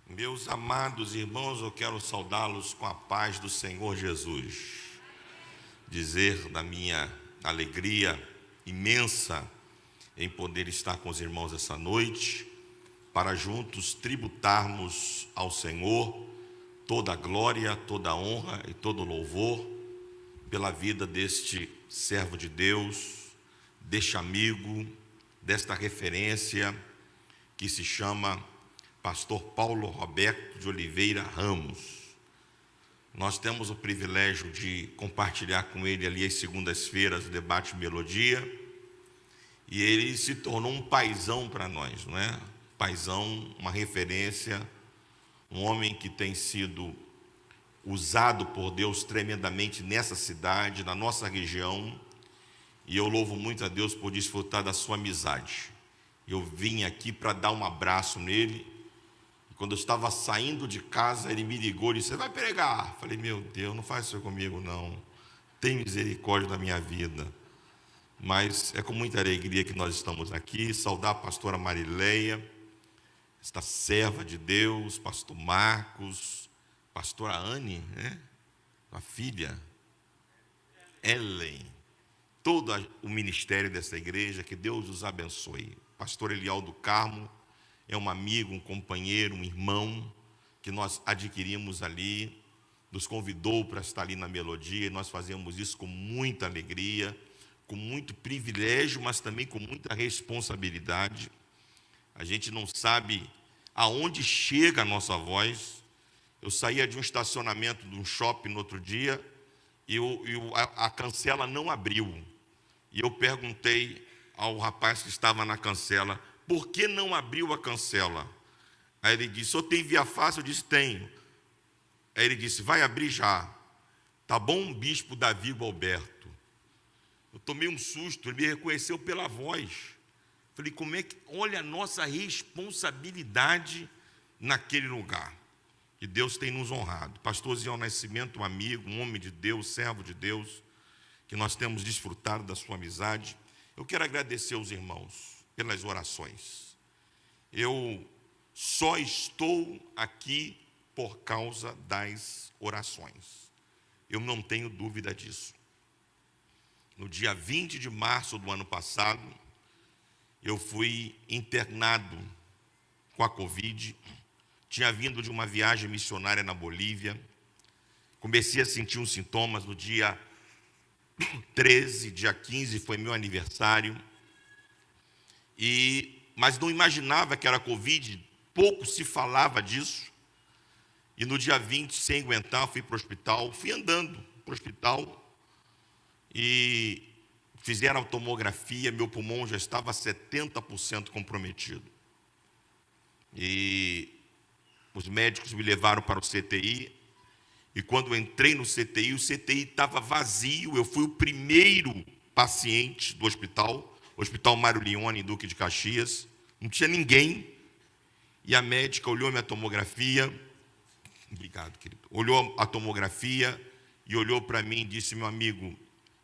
Meus amados irmãos, eu quero saudá-los com a paz do Senhor Jesus. Dizer da minha alegria imensa em poder estar com os irmãos essa noite, para juntos tributarmos ao Senhor toda a glória, toda a honra e todo o louvor pela vida deste servo de Deus, deste amigo, desta referência que se chama Pastor Paulo Roberto de Oliveira Ramos. Nós temos o privilégio de compartilhar com ele ali às segundas-feiras o debate Melodia, e ele se tornou um paizão para nós, não é? Paizão, uma referência, um homem que tem sido usado por Deus tremendamente nessa cidade, na nossa região, e eu louvo muito a Deus por desfrutar da sua amizade. Eu vim aqui para dar um abraço nele. Quando eu estava saindo de casa, ele me ligou e disse: "Você vai pregar?" Falei: "Meu Deus, não faz isso comigo não, tem misericórdia da minha vida." Mas é com muita alegria que nós estamos aqui. Saudar a pastora Marileia, esta serva de Deus, pastor Marcos, pastora Anne, né? A filha Ellen, todo o ministério dessa igreja, que Deus os abençoe. Pastor Elial do Carmo é um amigo, um companheiro, um irmão que nós adquirimos ali, nos convidou para estar ali na Melodia, e nós fazemos isso com muita alegria, com muito privilégio, mas também com muita responsabilidade. A gente não sabe aonde chega a nossa voz. Eu saía de um estacionamento de um shopping no outro dia e a cancela não abriu. E eu perguntei ao rapaz que estava na cancela: "Por que não abriu a cancela?" Aí ele disse: "Só tem via fácil?" Eu disse: "Tenho." Aí ele disse: "Vai abrir já." "Tá bom, bispo Davi Gualberto." Eu tomei um susto, ele me reconheceu pela voz. Falei: como é que... Olha a nossa responsabilidade naquele lugar. E Deus tem nos honrado. Pastor Ziel Nascimento, um amigo, um homem de Deus, servo de Deus, que nós temos desfrutado da sua amizade. Eu quero agradecer aos irmãos pelas orações. Eu só estou aqui por causa das orações. Eu não tenho dúvida disso. No dia 20 de março do ano passado, eu fui internado com a Covid. Tinha vindo de uma viagem missionária na Bolívia. Comecei a sentir uns sintomas no dia 13, dia 15, foi meu aniversário. Mas não imaginava que era Covid, pouco se falava disso. E no dia 20, sem aguentar, fui para o hospital, fui andando para o hospital e fizeram a tomografia, meu pulmão já estava 70% comprometido. E os médicos me levaram para o CTI, e quando eu entrei no CTI, o CTI estava vazio. Eu fui o primeiro paciente do hospital, Hospital Mário Leone, em Duque de Caxias, não tinha ninguém, e a médica olhou minha tomografia, obrigado, querido, olhou a tomografia e olhou para mim e disse: "Meu amigo,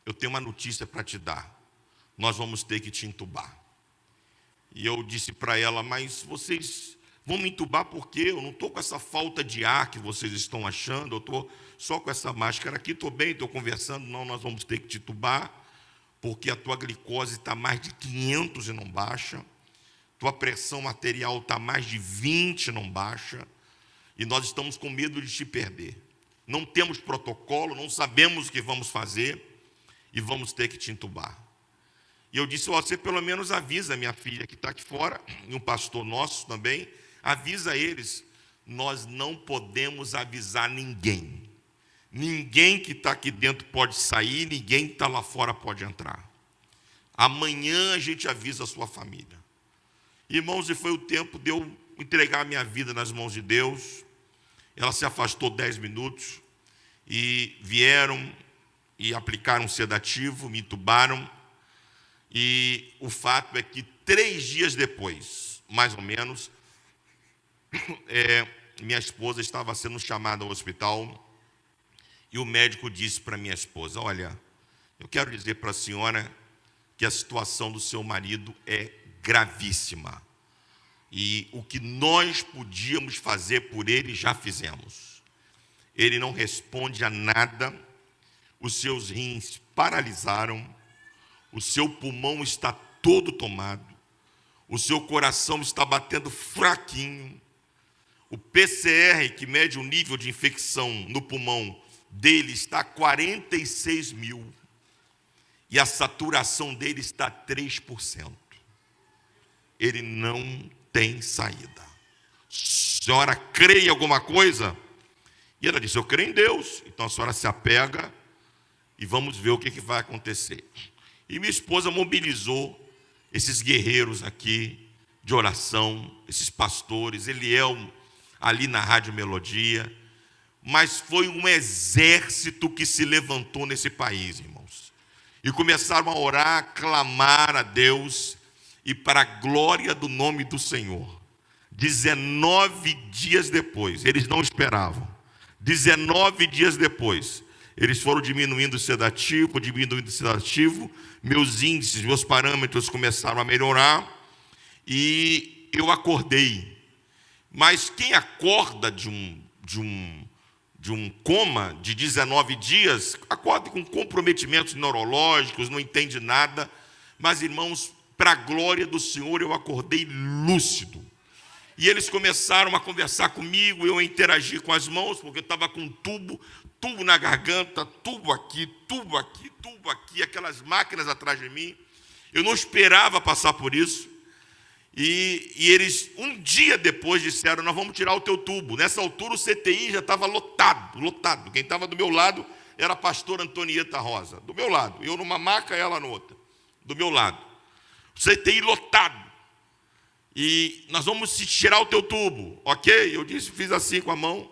eu tenho uma notícia para te dar, nós vamos ter que te entubar." E eu disse para ela: "Mas vocês vão me entubar por quê? Eu não estou com essa falta de ar que vocês estão achando, eu estou só com essa máscara aqui, estou bem, estou conversando." "Não, nós vamos ter que te entubar, porque a tua glicose está mais de 500 e não baixa, tua pressão arterial está mais de 20 e não baixa, e nós estamos com medo de te perder. Não temos protocolo, não sabemos o que vamos fazer, e vamos ter que te entubar." E eu disse: "Você pelo menos avisa minha filha que está aqui fora, e um pastor nosso também, avisa eles." Nós não podemos avisar ninguém. Ninguém que está aqui dentro pode sair, ninguém que está lá fora pode entrar. Amanhã a gente avisa a sua família. Irmãos, e foi o tempo de eu entregar a minha vida nas mãos de Deus. Ela se afastou 10 minutos, e vieram e aplicaram um sedativo, me entubaram. E o fato é que 3 dias depois, mais ou menos, minha esposa estava sendo chamada ao hospital, e o médico disse para minha esposa: "Olha, eu quero dizer para a senhora que a situação do seu marido é gravíssima. E o que nós podíamos fazer por ele, já fizemos. Ele não responde a nada, os seus rins paralisaram, o seu pulmão está todo tomado, o seu coração está batendo fraquinho, o PCR, que mede o nível de infecção no pulmão dele, está 46 mil, e a saturação dele está 3%. Ele não tem saída. Senhora, crê em alguma coisa? E ela disse: eu creio em Deus. Então a senhora se apega e vamos ver o que vai acontecer. E minha esposa mobilizou esses guerreiros aqui de oração, esses pastores, Eliel ali na Rádio Melodia, mas foi um exército que se levantou nesse país, irmãos, e começaram a orar, a clamar a Deus, e para a glória do nome do Senhor, 19 dias depois, eles não esperavam, 19 dias depois, eles foram diminuindo o sedativo, meus índices, meus parâmetros começaram a melhorar, e eu acordei. Mas quem acorda de um coma de 19 dias, acorda com comprometimentos neurológicos, não entende nada. Mas, irmãos, para a glória do Senhor, eu acordei lúcido. E eles começaram a conversar comigo, eu interagi com as mãos, porque eu estava com tubo na garganta, tubo aqui, aquelas máquinas atrás de mim. Eu não esperava passar por isso. E eles, um dia depois, disseram: nós vamos tirar o teu tubo. Nessa altura o CTI já estava lotado. Quem estava do meu lado era a pastora Antonieta Rosa, do meu lado. Eu numa maca, ela na outra, do meu lado. O CTI lotado. E nós vamos tirar o teu tubo, ok? Eu disse, fiz assim com a mão.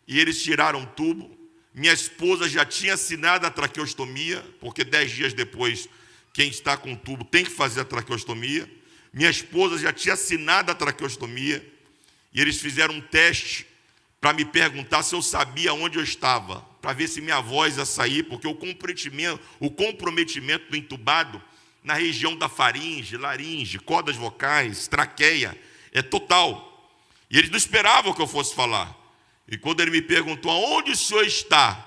E eles tiraram o tubo. Minha esposa já tinha assinado a traqueostomia, porque 10 dias depois, quem está com o tubo tem que fazer a traqueostomia. Minha esposa já tinha assinado a traqueostomia, e eles fizeram um teste para me perguntar se eu sabia onde eu estava, para ver se minha voz ia sair, porque o comprometimento do entubado na região da faringe, laringe, cordas vocais, traqueia, é total. E eles não esperavam que eu fosse falar. E quando ele me perguntou: aonde o senhor está?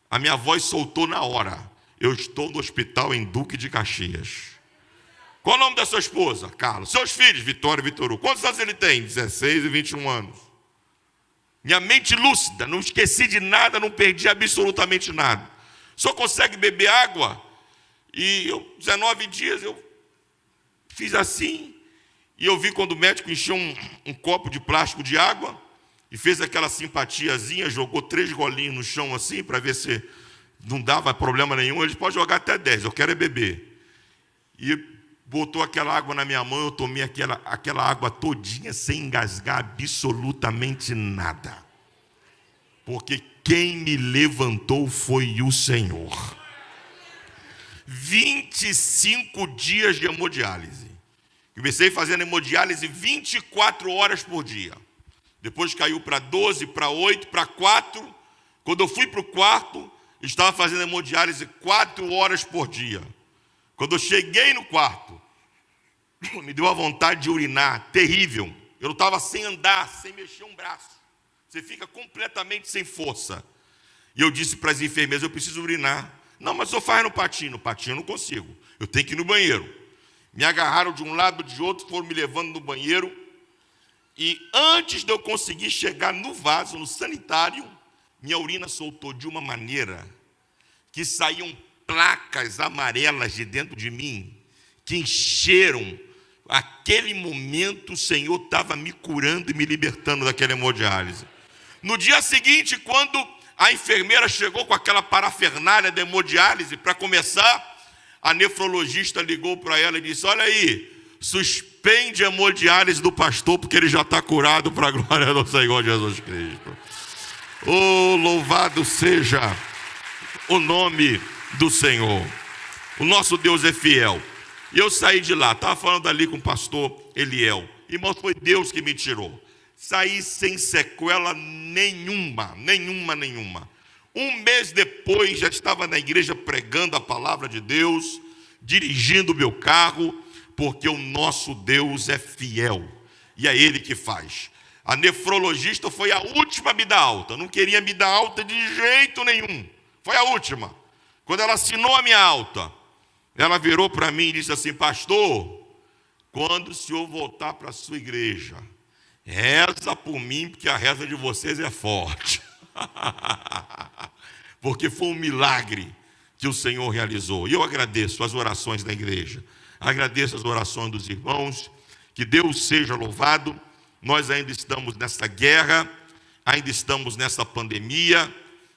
A minha voz soltou na hora: eu estou no hospital em Duque de Caxias. Qual o nome da sua esposa? Carlos. Seus filhos? Vitória e Vitor Hugo. Quantos anos ele tem? 16 e 21 anos. Minha mente lúcida, não esqueci de nada, não perdi absolutamente nada. Só consegue beber água? E 19 dias eu fiz assim, e eu vi quando o médico encheu um copo de plástico de água, e fez aquela simpatiazinha, jogou 3 golinhos no chão assim, para ver se não dava problema nenhum. Ele pode jogar até 10, eu quero é beber. E botou aquela água na minha mão, eu tomei aquela água todinha sem engasgar absolutamente nada. Porque quem me levantou foi o Senhor. 25 dias de hemodiálise. Comecei fazendo hemodiálise 24 horas por dia. Depois caiu para 12, para 8, para 4. Quando eu fui para o quarto, estava fazendo hemodiálise 4 horas por dia. Quando eu cheguei no quarto, me deu a vontade de urinar, terrível. Eu estava sem andar, sem mexer um braço. Você fica completamente sem força. E eu disse para as enfermeiras: eu preciso urinar. Não, mas eu faço no patinho. No patinho eu não consigo. Eu tenho que ir no banheiro. Me agarraram de um lado e de outro, foram me levando no banheiro. E antes de eu conseguir chegar no vaso, no sanitário, minha urina soltou de uma maneira que saíam placas amarelas de dentro de mim, que encheram. Aquele momento o Senhor estava me curando e me libertando daquela hemodiálise. No dia seguinte, quando a enfermeira chegou com aquela parafernália da hemodiálise para começar, a nefrologista ligou para ela e disse: olha aí, suspende a hemodiálise do pastor, porque ele já está curado, para a glória do Senhor Jesus Cristo. Oh, louvado seja o nome do Senhor. O nosso Deus é fiel. E eu saí de lá, estava falando ali com o pastor Eliel. Irmão, foi Deus que me tirou. Saí sem sequela nenhuma. Um mês depois, já estava na igreja pregando a palavra de Deus, dirigindo o meu carro, porque o nosso Deus é fiel. e é Ele que faz. A nefrologista foi a última a me dar alta, não queria me dar alta de jeito nenhum, foi a última. Quando ela assinou a minha alta, ela virou para mim e disse assim: pastor, quando o senhor voltar para a sua igreja, reza por mim, porque a reza de vocês é forte. Porque foi um milagre que o Senhor realizou. E eu agradeço as orações da igreja, agradeço as orações dos irmãos, que Deus seja louvado. Nós ainda estamos nessa guerra, ainda estamos nessa pandemia,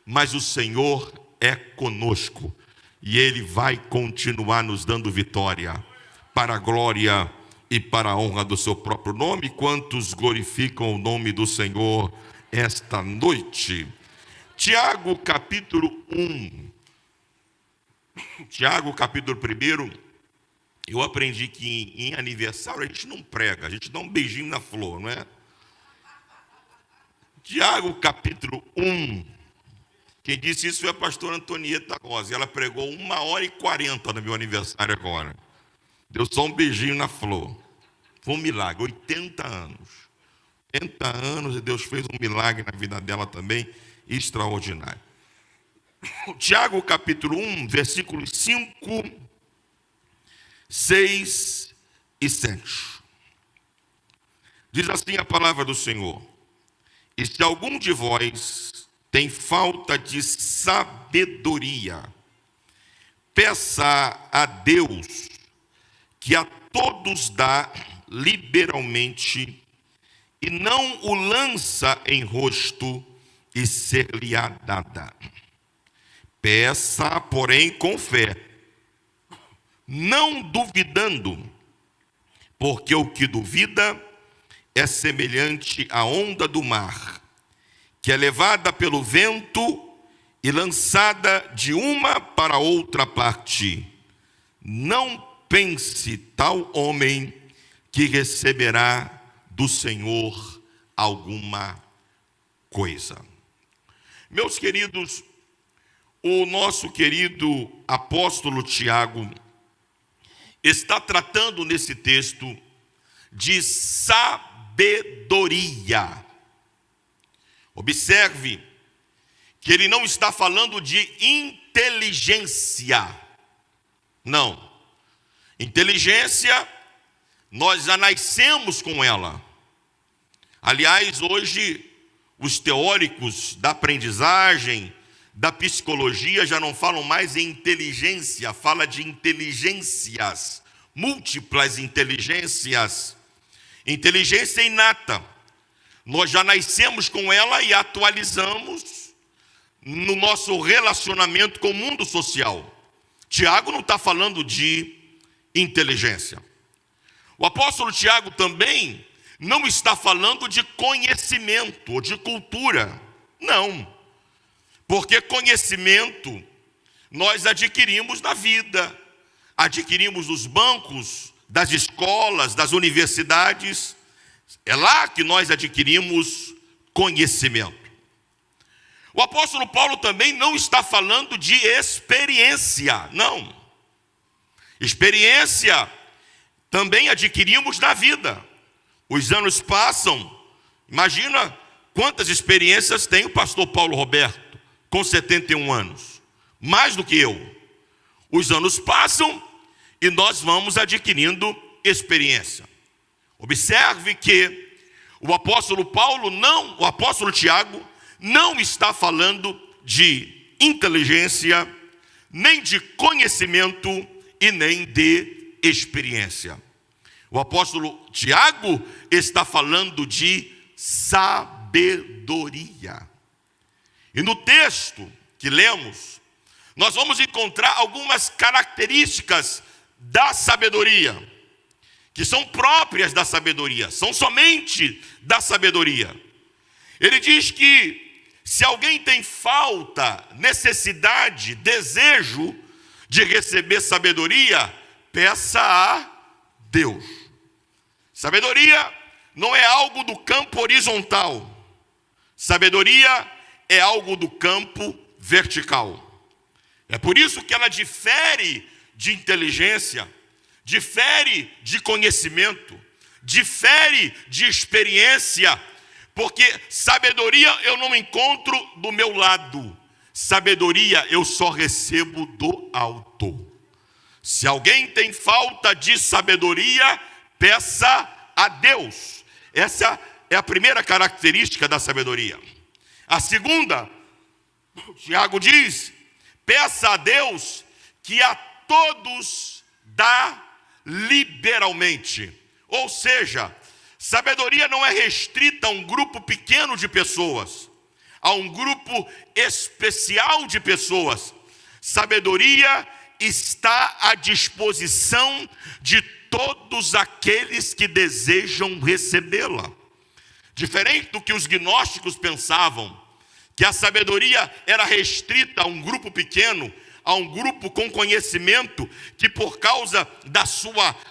mas o Senhor é conosco, e Ele vai continuar nos dando vitória, para a glória e para a honra do seu próprio nome. Quantos glorificam o nome do Senhor esta noite? Tiago capítulo 1. Tiago capítulo 1. Eu aprendi que em aniversário a gente não prega, a gente dá um beijinho na flor, não é? Tiago capítulo 1. Quem disse isso foi a pastora Antonieta Rosa. Ela pregou 1h40 no meu aniversário agora. Deu só um beijinho na flor. Foi um milagre, 80 anos. 80 anos e Deus fez um milagre na vida dela também, extraordinário. Tiago capítulo 1, versículos 5, 6 e 7. Diz assim a palavra do Senhor: e se algum de vós tem falta de sabedoria, peça a Deus, que a todos dá liberalmente, e não o lança em rosto, e ser-lhe-á dada. Peça, porém, com fé, não duvidando, porque o que duvida é semelhante à onda do mar, que é levada pelo vento e lançada de uma para outra parte. Não pense tal homem que receberá do Senhor alguma coisa. Meus queridos, o nosso querido apóstolo Tiago está tratando nesse texto de sabedoria. Observe que ele não está falando de inteligência. Não. Inteligência, nós já nascemos com ela. Aliás, hoje, os teóricos da aprendizagem, da psicologia, já não falam mais em inteligência, fala de inteligências, múltiplas inteligências. Inteligência inata. Nós já nascemos com ela e atualizamos no nosso relacionamento com o mundo social. Tiago não está falando de inteligência. O apóstolo Tiago também não está falando de conhecimento ou de cultura. Não. Porque conhecimento nós adquirimos na vida, adquirimos nos bancos das escolas, das universidades. É lá que nós adquirimos conhecimento. O apóstolo Paulo também não está falando de experiência, não. Experiência também adquirimos na vida. Os anos passam, imagina quantas experiências tem o pastor Paulo Roberto, com 71 anos, mais do que eu. Os anos passam e nós vamos adquirindo experiência. Observe que o apóstolo Tiago não está falando de inteligência, nem de conhecimento e nem de experiência. O apóstolo Tiago está falando de sabedoria. E no texto que lemos, nós vamos encontrar algumas características da sabedoria, que são próprias da sabedoria, são somente da sabedoria. Ele diz que se alguém tem falta, necessidade, desejo de receber sabedoria, peça a Deus. Sabedoria não é algo do campo horizontal. Sabedoria é algo do campo vertical. É por isso que ela difere de inteligência, difere de conhecimento, difere de experiência, porque sabedoria eu não encontro do meu lado, sabedoria eu só recebo do alto. Se alguém tem falta de sabedoria, peça a Deus. Essa é a primeira característica da sabedoria. A segunda, Tiago diz: peça a Deus que a todos dá liberalmente. Ou seja, sabedoria não é restrita a um grupo pequeno de pessoas, a um grupo especial de pessoas. Sabedoria está à disposição de todos aqueles que desejam recebê-la. Diferente do que os gnósticos pensavam, que a sabedoria era restrita a um grupo pequeno, a um grupo com conhecimento, que por causa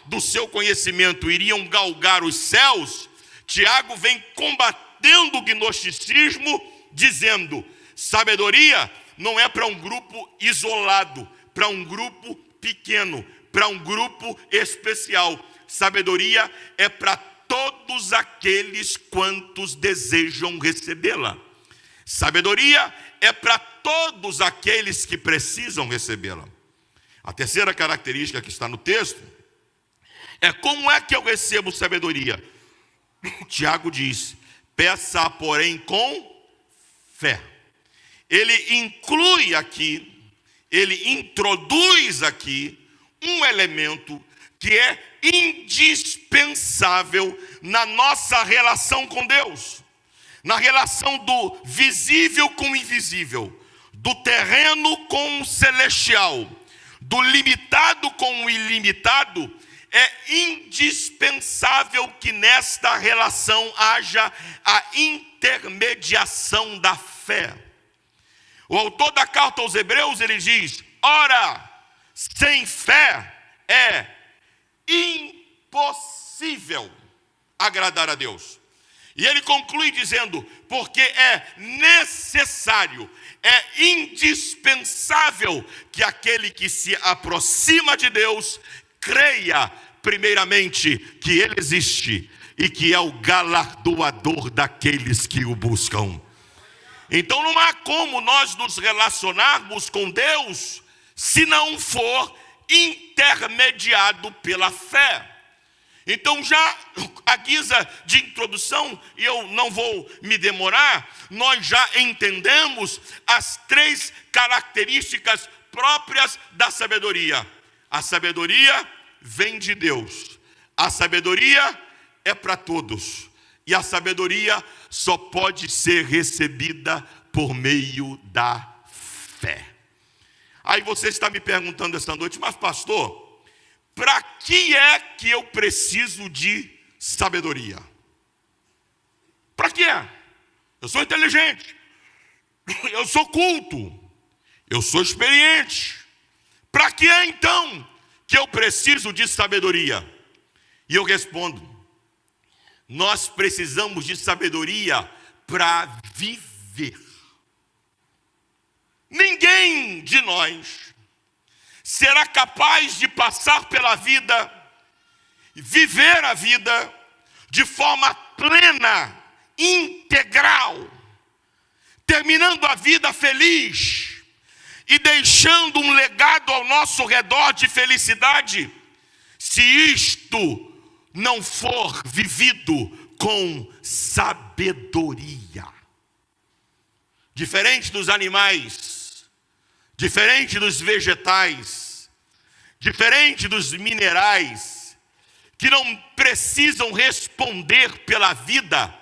do seu conhecimento iriam galgar os céus. Tiago vem combatendo o gnosticismo, dizendo: sabedoria não é para um grupo isolado, para um grupo pequeno, para um grupo especial. Sabedoria é para todos aqueles quantos desejam recebê-la. Sabedoria é para todos aqueles que precisam recebê-la. A terceira característica que está no texto é: como é que eu recebo sabedoria? Tiago diz: peça, porém, com fé. Ele inclui aqui, ele introduz aqui um elemento que é indispensável na nossa relação com Deus, na relação do visível com o invisível, do terreno com o celestial, do limitado com o ilimitado. É indispensável que nesta relação haja a intermediação da fé. O autor da carta aos Hebreus, ele diz: ora, sem fé é impossível agradar a Deus. E ele conclui dizendo: porque é necessário, é indispensável que aquele que se aproxima de Deus creia primeiramente que Ele existe e que é o galardoador daqueles que o buscam. Então não há como nós nos relacionarmos com Deus se não for intermediado pela fé. Então, já à guisa de introdução, e eu não vou me demorar, nós já entendemos as três características próprias da sabedoria. A sabedoria vem de Deus, a sabedoria é para todos, e a sabedoria só pode ser recebida por meio da fé. Aí você está me perguntando esta noite: mas pastor, para que é que eu preciso de sabedoria? Para que é? Eu sou inteligente, eu sou culto, eu sou experiente. Para que é então que eu preciso de sabedoria? E eu respondo: nós precisamos de sabedoria para viver. Ninguém de nós será capaz de passar pela vida, viver a vida de forma plena, integral, terminando a vida feliz e deixando um legado ao nosso redor de felicidade, se isto não for vivido com sabedoria. Diferente dos animais, diferente dos vegetais, diferente dos minerais, que não precisam responder pela vida,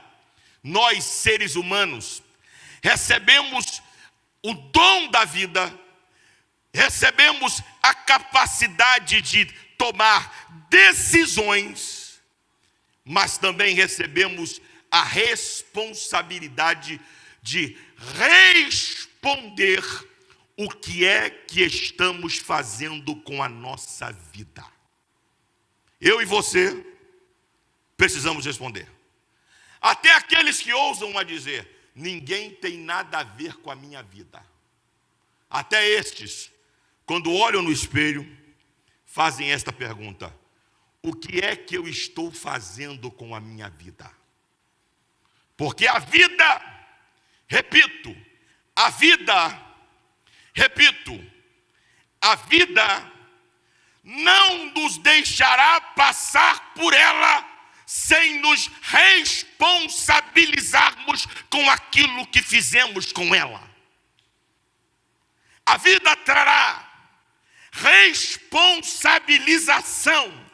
nós, seres humanos, recebemos o dom da vida, recebemos a capacidade de tomar decisões, mas também recebemos a responsabilidade de responder o que é que estamos fazendo com a nossa vida. Eu e você precisamos responder. Até aqueles que ousam a dizer: ninguém tem nada a ver com a minha vida. Até estes, quando olham no espelho, fazem esta pergunta: o que é que eu estou fazendo com a minha vida. Porque a vida, repito, a vida não nos deixará passar por ela sem nos responsabilizarmos com aquilo que fizemos com ela. A vida trará responsabilização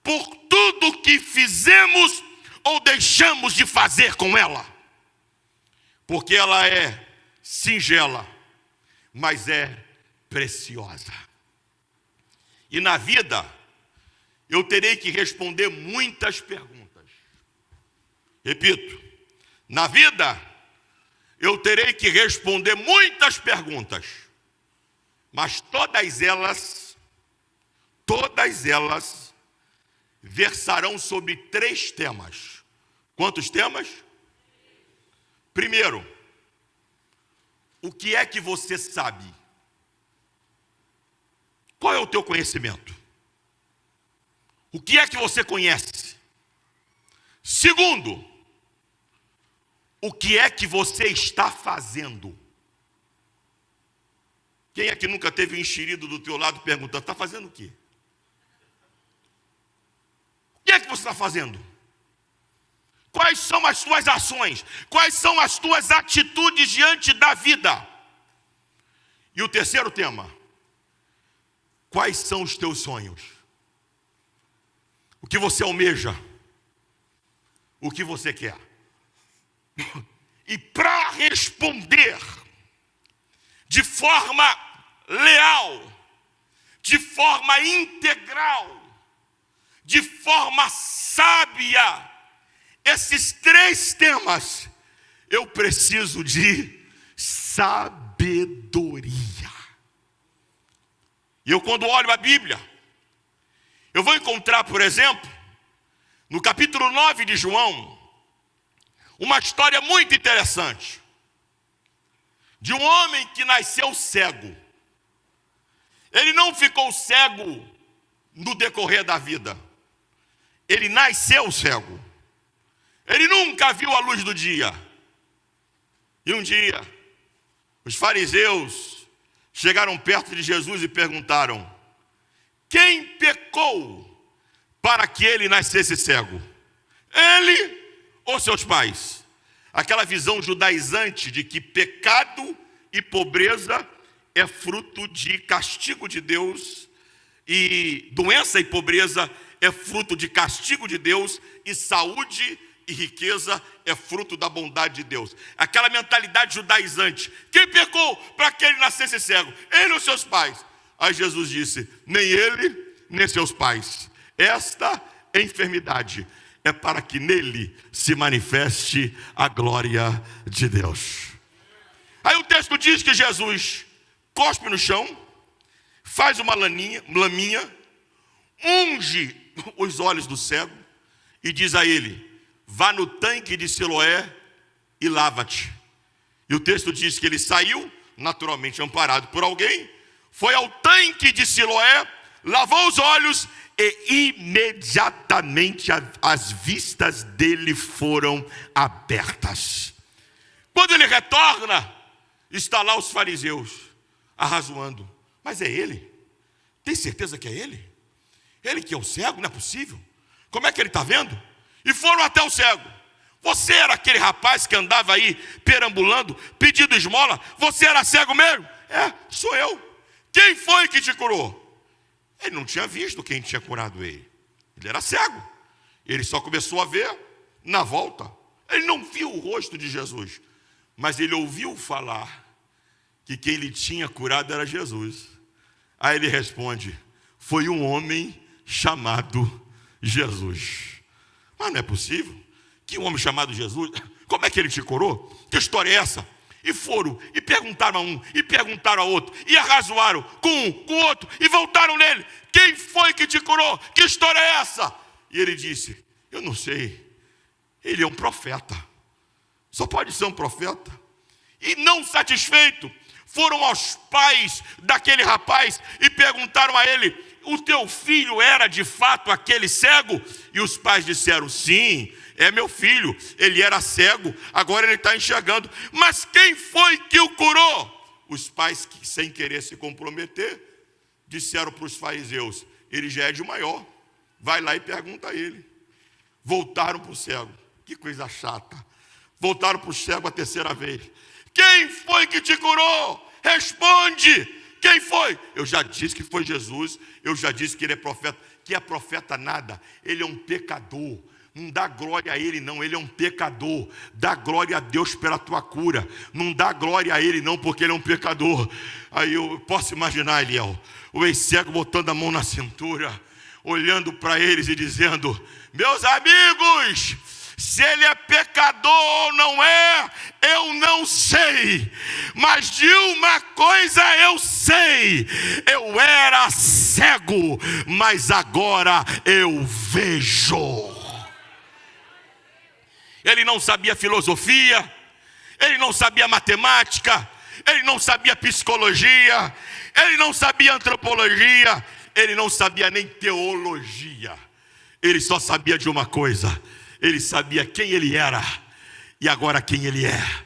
por tudo que fizemos ou deixamos de fazer com ela. Porque ela é singela, mas é preciosa. E na vida, eu terei que responder muitas perguntas. Repito, na vida, eu terei que responder muitas perguntas. Mas todas elas versarão sobre 3 temas. Quantos temas? Primeiro, o que é que você sabe? Qual é o teu conhecimento? O que é que você conhece? Segundo, o que é que você está fazendo? Quem é que nunca teve um enxerido do teu lado perguntando, está fazendo o quê? O que é que você está fazendo? Quais são as tuas ações? Quais são as tuas atitudes diante da vida? E o terceiro tema, quais são os teus sonhos? O que você almeja? O que você quer? E para responder de forma leal, de forma integral, de forma sábia, esses 3 temas, eu preciso de sabedoria. E eu, quando olho a Bíblia, eu vou encontrar, por exemplo, no capítulo 9 de João, uma história muito interessante, de um homem que nasceu cego. Ele não ficou cego no decorrer da vida, ele nasceu cego. Ele nunca viu a luz do dia. E um dia, os fariseus chegaram perto de Jesus e perguntaram: quem pecou para que ele nascesse cego? Ele ou seus pais? Aquela visão judaizante de que pecado e pobreza é fruto de castigo de Deus, e doença e pobreza é fruto de castigo de Deus, e saúde e riqueza é fruto da bondade de Deus. Aquela mentalidade judaizante. Quem pecou para que ele nascesse cego? Ele ou seus pais? Aí Jesus disse: nem ele, nem seus pais. Esta enfermidade é para que nele se manifeste a glória de Deus. Aí o texto diz que Jesus cospe no chão, faz uma laminha, unge os olhos do cego e diz a ele: vá no tanque de Siloé e lava-te. E o texto diz que ele saiu, naturalmente amparado por alguém, foi ao tanque de Siloé, lavou os olhos e imediatamente as vistas dele foram abertas. Quando ele retorna, está lá os fariseus arrazoando: mas é ele? Tem certeza que é ele? Ele que é o cego? Não é possível. Como é que ele está vendo? E foram até o cego. Você era aquele rapaz que andava aí perambulando, pedindo esmola? Você era cego mesmo? É, sou eu. Quem foi que te curou? Ele não tinha visto quem tinha curado ele. Ele era cego. Ele só começou a ver na volta. Ele não viu o rosto de Jesus, mas ele ouviu falar que quem lhe tinha curado era Jesus. Aí ele responde: foi um homem chamado Jesus. Mas não é possível. Que um homem chamado Jesus? Como é que ele te curou? Que história é essa? E foram, e perguntaram a um, e perguntaram a outro, e arrazoaram com um, com o outro, e voltaram nele: quem foi que te curou? Que história é essa? E ele disse: eu não sei. Ele é um profeta. Só pode ser um profeta. E não satisfeito, foram aos pais daquele rapaz e perguntaram a ele: o teu filho era de fato aquele cego? E os pais disseram: sim, é meu filho, ele era cego, agora ele está enxergando. Mas quem foi que o curou? Os pais, sem querer se comprometer, disseram para os fariseus: ele já é de maior, vai lá e pergunta a ele. Voltaram para o cego. Que coisa chata. Voltaram para o cego a terceira vez. Quem foi que te curou? Responde. Quem foi? Eu já disse que foi Jesus. Eu já disse que ele é profeta. Que é profeta nada. Ele é um pecador. Não dá glória a ele não, ele é um pecador. Dá glória a Deus pela tua cura. Não dá glória a ele não, porque ele é um pecador. Aí eu posso imaginar, Eliel, o ex-cego botando a mão na cintura, olhando para eles e dizendo: meus amigos, se ele é pecador ou não é, eu não sei. Mas de uma coisa eu sei: eu era cego, mas agora eu vejo. Ele não sabia filosofia, ele não sabia matemática, ele não sabia psicologia, ele não sabia antropologia, ele não sabia nem teologia. Ele só sabia de uma coisa: ele sabia quem ele era e agora quem ele é.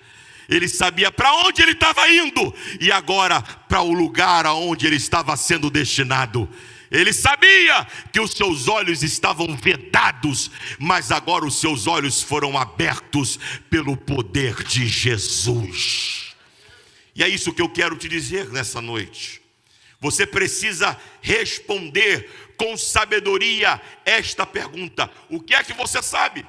Ele sabia para onde ele estava indo e agora para o lugar aonde ele estava sendo destinado. Ele sabia que os seus olhos estavam vedados, mas agora os seus olhos foram abertos pelo poder de Jesus. E é isso que eu quero te dizer nessa noite. Você precisa responder com sabedoria esta pergunta: o que é que você sabe?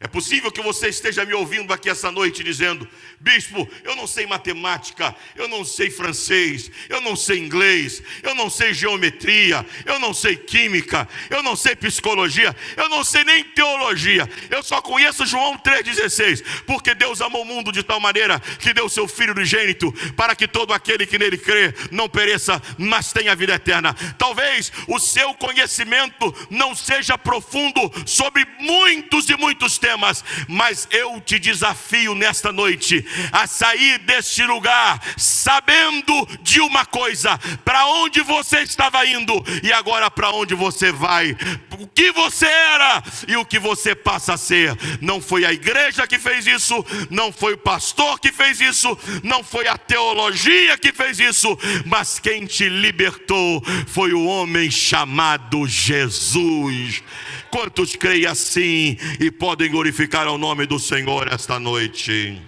É possível que você esteja me ouvindo aqui essa noite dizendo: bispo, eu não sei matemática, eu não sei francês, eu não sei inglês, eu não sei geometria, eu não sei química, eu não sei psicologia, eu não sei nem teologia, eu só conheço João 3,16, porque Deus amou o mundo de tal maneira que deu seu Filho unigênito, para que todo aquele que nele crê não pereça, mas tenha vida eterna. Talvez o seu conhecimento não seja profundo sobre muitos e muitos temas, mas eu te desafio nesta noite a sair deste lugar sabendo de uma coisa: para onde você estava indo e agora para onde você vai. O que você era e o que você passa a ser. Não foi a igreja que fez isso, não foi o pastor que fez isso, não foi a teologia que fez isso, mas quem te libertou foi o homem chamado Jesus. Quantos creem assim e podem glorificar ao nome do Senhor esta noite?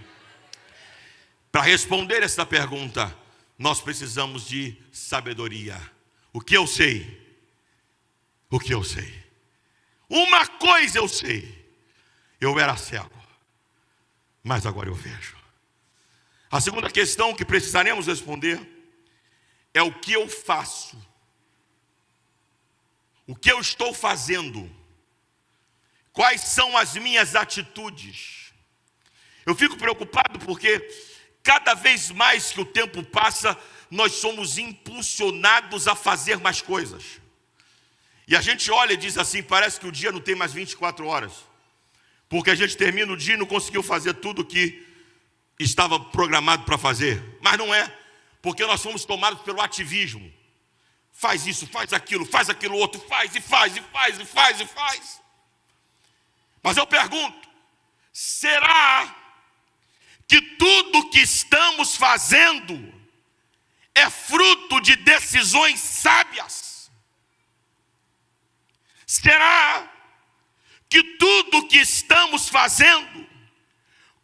Para responder esta pergunta, nós precisamos de sabedoria. O que eu sei? O que eu sei? Uma coisa eu sei: eu era cego, mas agora eu vejo. A segunda questão que precisaremos responder é: o que eu faço? O que eu estou fazendo? Quais são as minhas atitudes? Eu fico preocupado porque cada vez mais que o tempo passa, nós somos impulsionados a fazer mais coisas. E a gente olha e diz assim: parece que o dia não tem mais 24 horas. Porque a gente termina o dia e não conseguiu fazer tudo o que estava programado para fazer. Mas não é, porque nós fomos tomados pelo ativismo. Faz isso, faz aquilo outro, faz e faz e faz e faz e faz. Mas eu pergunto: será que tudo que estamos fazendo é fruto de decisões sábias? Será que tudo que estamos fazendo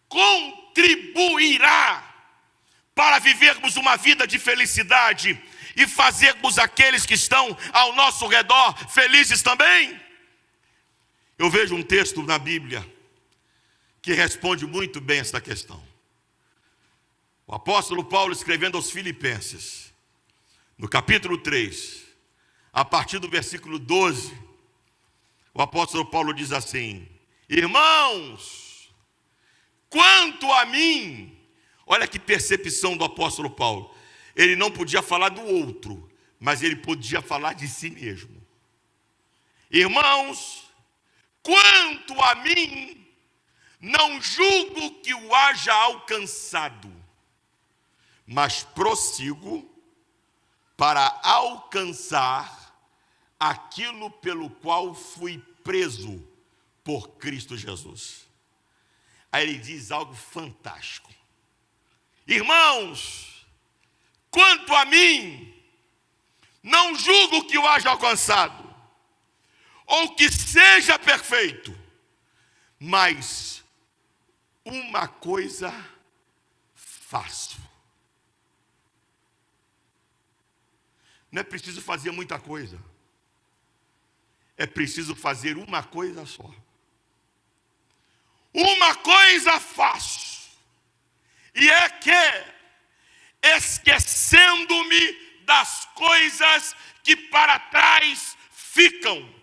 contribuirá para vivermos uma vida de felicidade e fazermos aqueles que estão ao nosso redor felizes também? Eu vejo um texto na Bíblia que responde muito bem esta questão. O apóstolo Paulo, escrevendo aos Filipenses, no capítulo 3, a partir do versículo 12, o apóstolo Paulo diz assim: irmãos, quanto a mim, olha que percepção do apóstolo Paulo, ele não podia falar do outro, mas ele podia falar de si mesmo. Irmãos, quanto a mim, não julgo que o haja alcançado, mas prossigo para alcançar aquilo pelo qual fui preso por Cristo Jesus. Aí ele diz algo fantástico. Irmãos, quanto a mim, não julgo que eu haja alcançado, ou que seja perfeito, mas uma coisa faço. Não é preciso fazer muita coisa. É preciso fazer uma coisa só. Uma coisa faço. E é que, esquecendo-me das coisas que para trás ficam,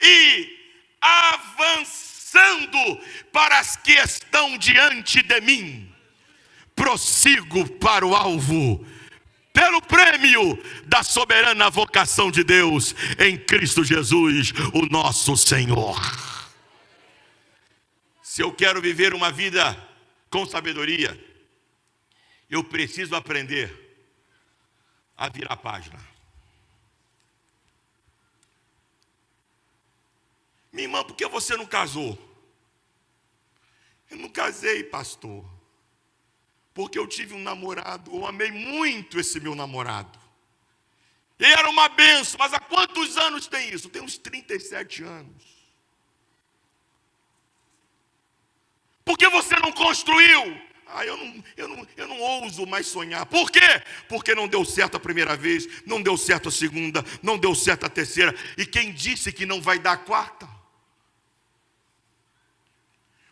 e avançando para as que estão diante de mim, prossigo para o alvo, pelo prêmio da soberana vocação de Deus em Cristo Jesus, o nosso Senhor. Se eu quero viver uma vida com sabedoria, eu preciso aprender a virar a página. Minha irmã, por que você não casou? Eu não casei, pastor, porque eu tive um namorado, eu amei muito esse meu namorado. Ele era uma benção, mas há quantos anos tem isso? Tem uns 37 anos. Por que você não construiu? Eu não ouso mais sonhar. Por quê? Porque não deu certo a primeira vez, não deu certo a segunda, não deu certo a terceira. E quem disse que não vai dar a quarta?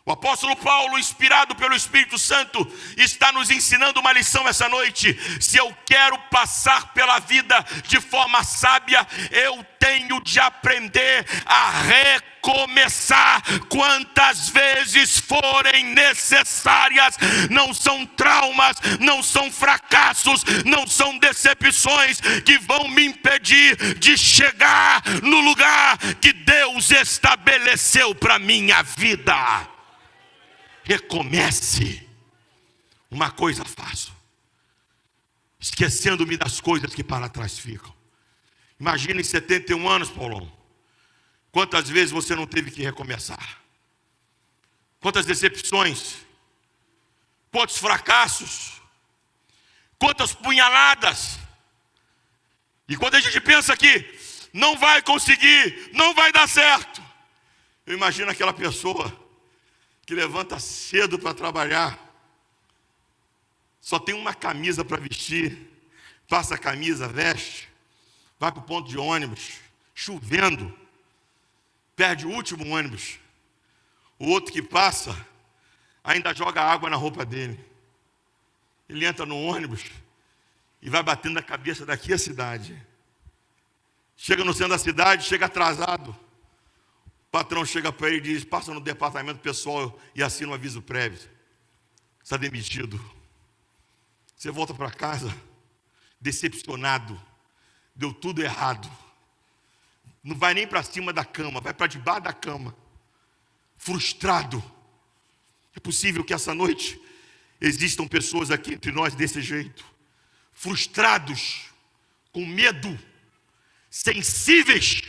O apóstolo Paulo, inspirado pelo Espírito Santo, está nos ensinando uma lição essa noite. Se eu quero passar pela vida de forma sábia, eu tenho de aprender a recomeçar quantas vezes forem necessárias. Não são traumas, não são fracassos, não são decepções que vão me impedir de chegar no lugar que Deus estabeleceu para minha vida. Recomece. Uma coisa faço, esquecendo-me das coisas que para trás ficam. Imagine em 71 anos, Paulão, quantas vezes você não teve que recomeçar, quantas decepções, quantos fracassos, quantas punhaladas. E quando a gente pensa que não vai conseguir, não vai dar certo, eu imagino aquela pessoa que levanta cedo para trabalhar, só tem uma camisa para vestir, passa a camisa, veste, vai para o ponto de ônibus, chovendo, perde o último ônibus. O outro que passa, ainda joga água na roupa dele. Ele entra no ônibus e vai batendo a cabeça daqui à cidade. Chega no centro da cidade, chega atrasado. O patrão chega para ele e diz: passa no departamento pessoal e assina um aviso prévio. Está demitido. Você volta para casa decepcionado. Deu tudo errado. Não vai nem para cima da cama, vai para debaixo da cama. Frustrado. É possível que essa noite existam pessoas aqui entre nós desse jeito. Frustrados, com medo, sensíveis.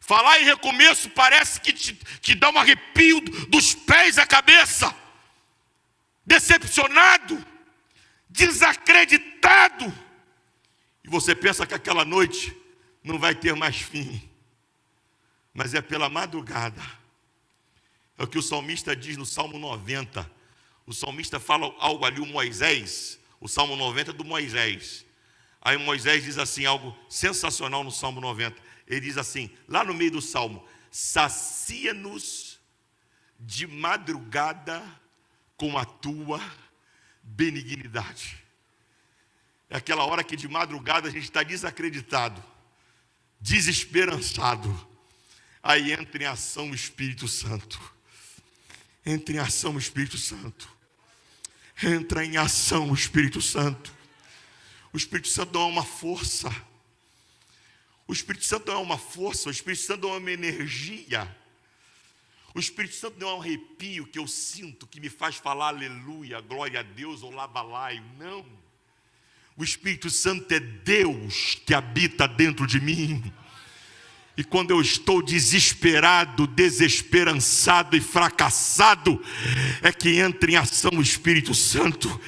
Falar em recomeço parece que te dá um arrepio dos pés à cabeça. Decepcionado, desacreditado. E você pensa que aquela noite não vai ter mais fim. Mas é pela madrugada. É o que o salmista diz no Salmo 90. O salmista fala algo ali, o Moisés. O Salmo 90 é do Moisés. Aí Moisés diz assim, algo sensacional no Salmo 90. Ele diz assim, lá no meio do Salmo: sacia-nos de madrugada com a tua benignidade. É aquela hora que de madrugada a gente está desacreditado, desesperançado. Aí entra em ação o Espírito Santo. Entra em ação o Espírito Santo. Entra em ação o Espírito Santo. O Espírito Santo dá uma força. O Espírito Santo dá uma força. O Espírito Santo dá uma energia. O Espírito Santo dá um arrepio que eu sinto, que me faz falar aleluia, glória a Deus ou labalai. Não. O Espírito Santo é Deus que habita dentro de mim. E quando eu estou desesperado, desesperançado e fracassado, é que entra em ação o Espírito Santo.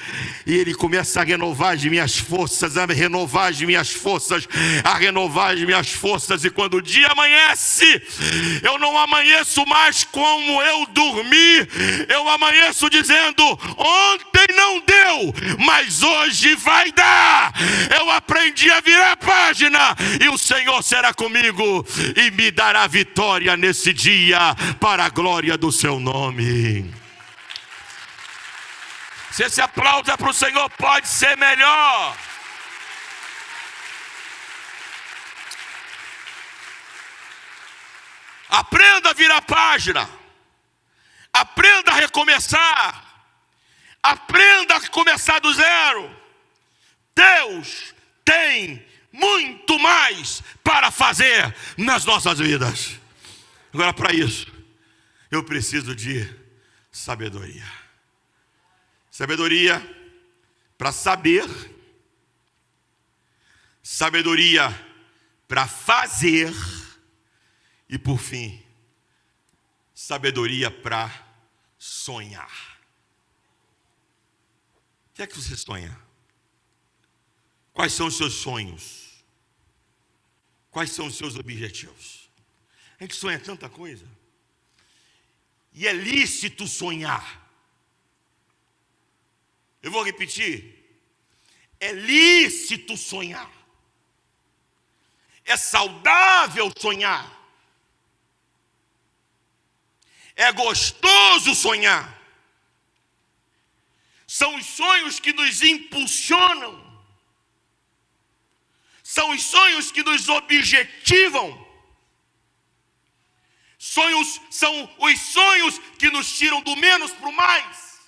E Ele começa a renovar as minhas forças, a renovar as minhas forças, a renovar as minhas forças. E quando o dia amanhece, eu não amanheço mais como eu dormi. Eu amanheço dizendo: ontem não deu, mas hoje vai dar. Eu aprendi a virar a página, e o Senhor será comigo e me dará vitória nesse dia, para a glória do seu nome. Se esse aplauso é para o Senhor, pode ser melhor. Aprenda a virar a página, aprenda a recomeçar, aprenda a começar do zero. Deus tem muito mais para fazer nas nossas vidas. Agora, para isso, eu preciso de sabedoria. Sabedoria para saber, sabedoria para fazer e, por fim, sabedoria para sonhar. O que é que você sonha? Quais são os seus sonhos? Quais são os seus objetivos? A gente sonha tanta coisa. E é lícito sonhar. Eu vou repetir. É lícito sonhar. É saudável sonhar. É gostoso sonhar. São os sonhos que nos impulsionam. São os sonhos que nos objetivam. Sonhos são os sonhos que nos tiram do menos para o mais,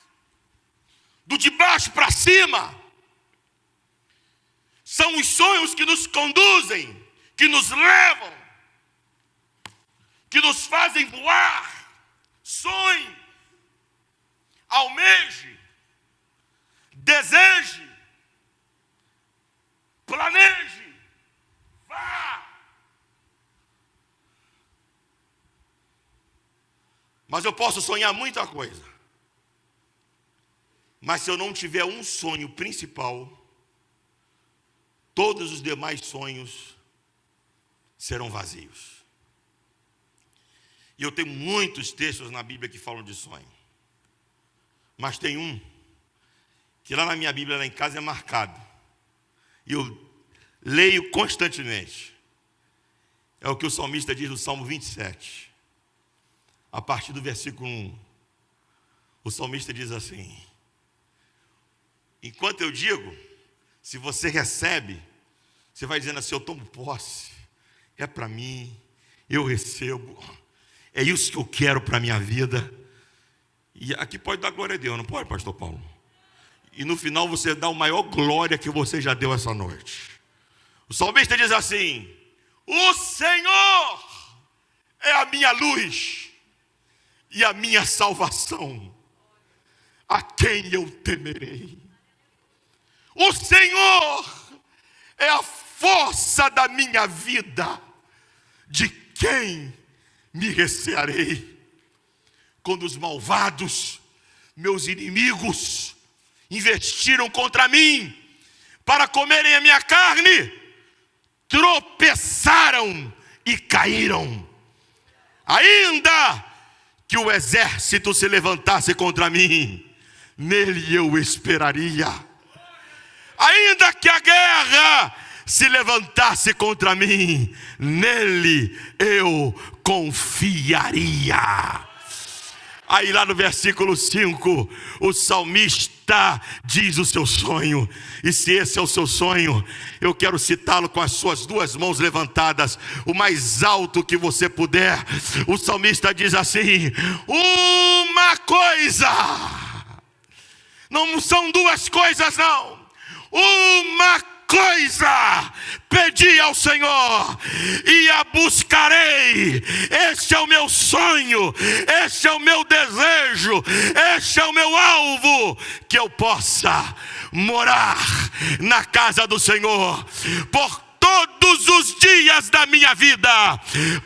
do de baixo para cima. São os sonhos que nos conduzem, que nos levam, que nos fazem voar. Sonhe, almeje, deseje, planeje, vá. Mas eu posso sonhar muita coisa. Mas se eu não tiver um sonho principal, todos os demais sonhos serão vazios. E eu tenho muitos textos na Bíblia que falam de sonho. Mas tem um que lá na minha Bíblia, lá em casa, é marcado. E eu leio constantemente. É o que o salmista diz no Salmo 27. A partir do versículo 1. O salmista diz assim: enquanto eu digo, se você recebe, você vai dizendo assim: eu tomo posse, é para mim, eu recebo, é isso que eu quero para a minha vida. E aqui pode dar glória a Deus, não pode, pastor Paulo? E no final você dá a maior glória que você já deu essa noite. O salmista diz assim: o Senhor é a minha luz e a minha salvação, a quem eu temerei? O Senhor é a força da minha vida, de quem me recearei? Quando os malvados, meus inimigos, investiram contra mim para comerem a minha carne, tropeçaram e caíram. Ainda que o exército se levantasse contra mim, nele eu esperaria. Ainda que a guerra se levantasse contra mim, nele eu confiaria. Aí lá no versículo 5, o salmista diz o seu sonho. E se esse é o seu sonho, eu quero citá-lo com as suas duas mãos levantadas, o mais alto que você puder. O salmista diz assim: uma coisa, não são duas coisas não, uma coisa pedi ao Senhor e a buscarei. Este é o meu sonho, este é o meu desejo, este é o meu alvo, que eu possa morar na casa do Senhor por todos os dias da minha vida,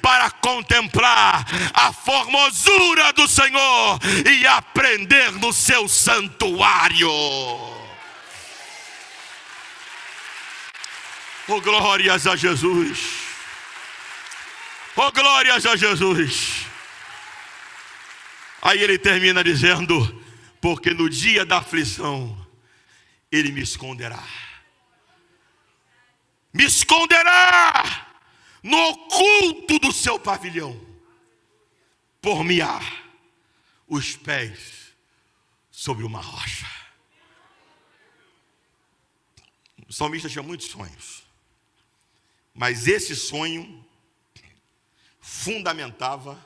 para contemplar a formosura do Senhor e aprender no seu santuário. Oh, glórias a Jesus. Oh, glórias a Jesus. Aí ele termina dizendo: porque no dia da aflição ele me esconderá. Me esconderá no oculto do seu pavilhão. Por-me-á os pés sobre uma rocha. O salmista tinha muitos sonhos, mas esse sonho fundamentava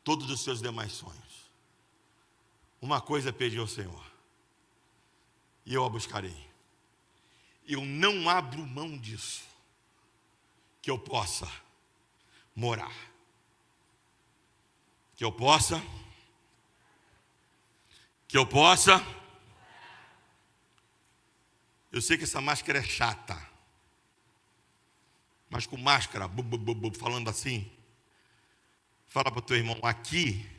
todos os seus demais sonhos. Uma coisa pedi ao Senhor, e eu a buscarei. Eu não abro mão disso, que eu possa morar. Que eu possa. Eu sei que essa máscara é chata, mas com máscara, falando assim, fala para o teu irmão, aqui,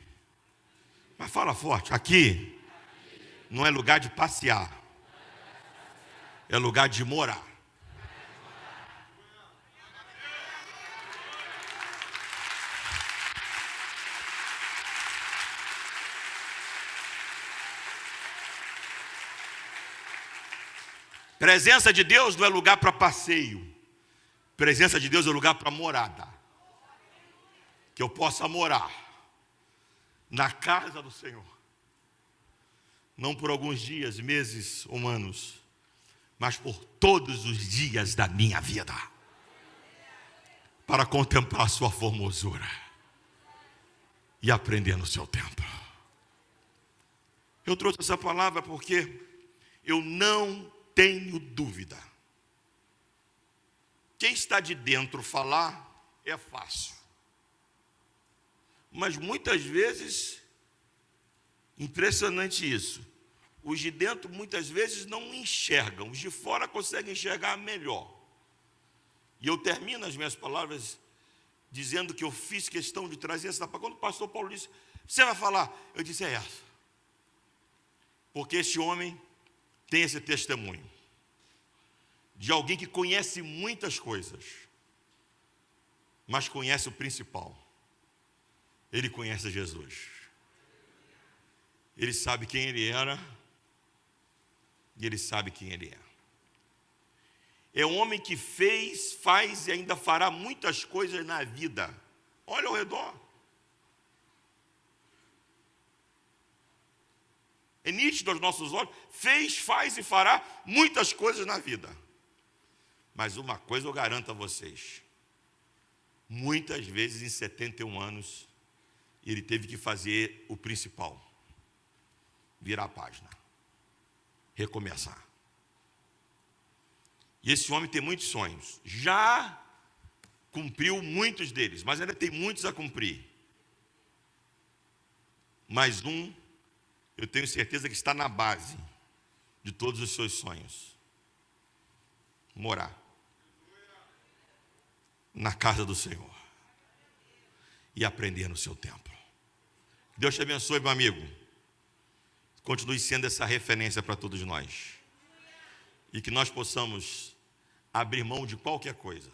mas fala forte, aqui não é lugar de passear, é lugar de morar. Presença de Deus não é lugar para passeio. Presença de Deus é lugar para morada. Que eu possa morar na casa do Senhor. Não por alguns dias, meses ou anos, mas por todos os dias da minha vida. Para contemplar a sua formosura e aprender no seu templo. Eu trouxe essa palavra porque eu não tenho dúvida. Quem está de dentro falar é fácil. Mas muitas vezes, impressionante isso, os de dentro muitas vezes não enxergam, os de fora conseguem enxergar melhor. E eu termino as minhas palavras dizendo que eu fiz questão de trazer essa palavra. Quando o pastor Paulo disse, você vai falar? Eu disse, é essa. Porque este homem tem esse testemunho de alguém que conhece muitas coisas, mas conhece o principal. Ele conhece Jesus. Ele sabe quem ele era e ele sabe quem ele é. É um homem que fez, faz e ainda fará muitas coisas na vida. Olha ao redor. É nítido aos nossos olhos, fez, faz e fará muitas coisas na vida. Mas uma coisa eu garanto a vocês, muitas vezes em 71 anos, ele teve que fazer o principal, virar a página, recomeçar. E esse homem tem muitos sonhos, já cumpriu muitos deles, mas ainda tem muitos a cumprir. Mais um, eu tenho certeza que está na base de todos os seus sonhos. Morar na casa do Senhor e aprender no seu templo. Deus te abençoe, meu amigo. Continue sendo essa referência para todos nós. E que nós possamos abrir mão de qualquer coisa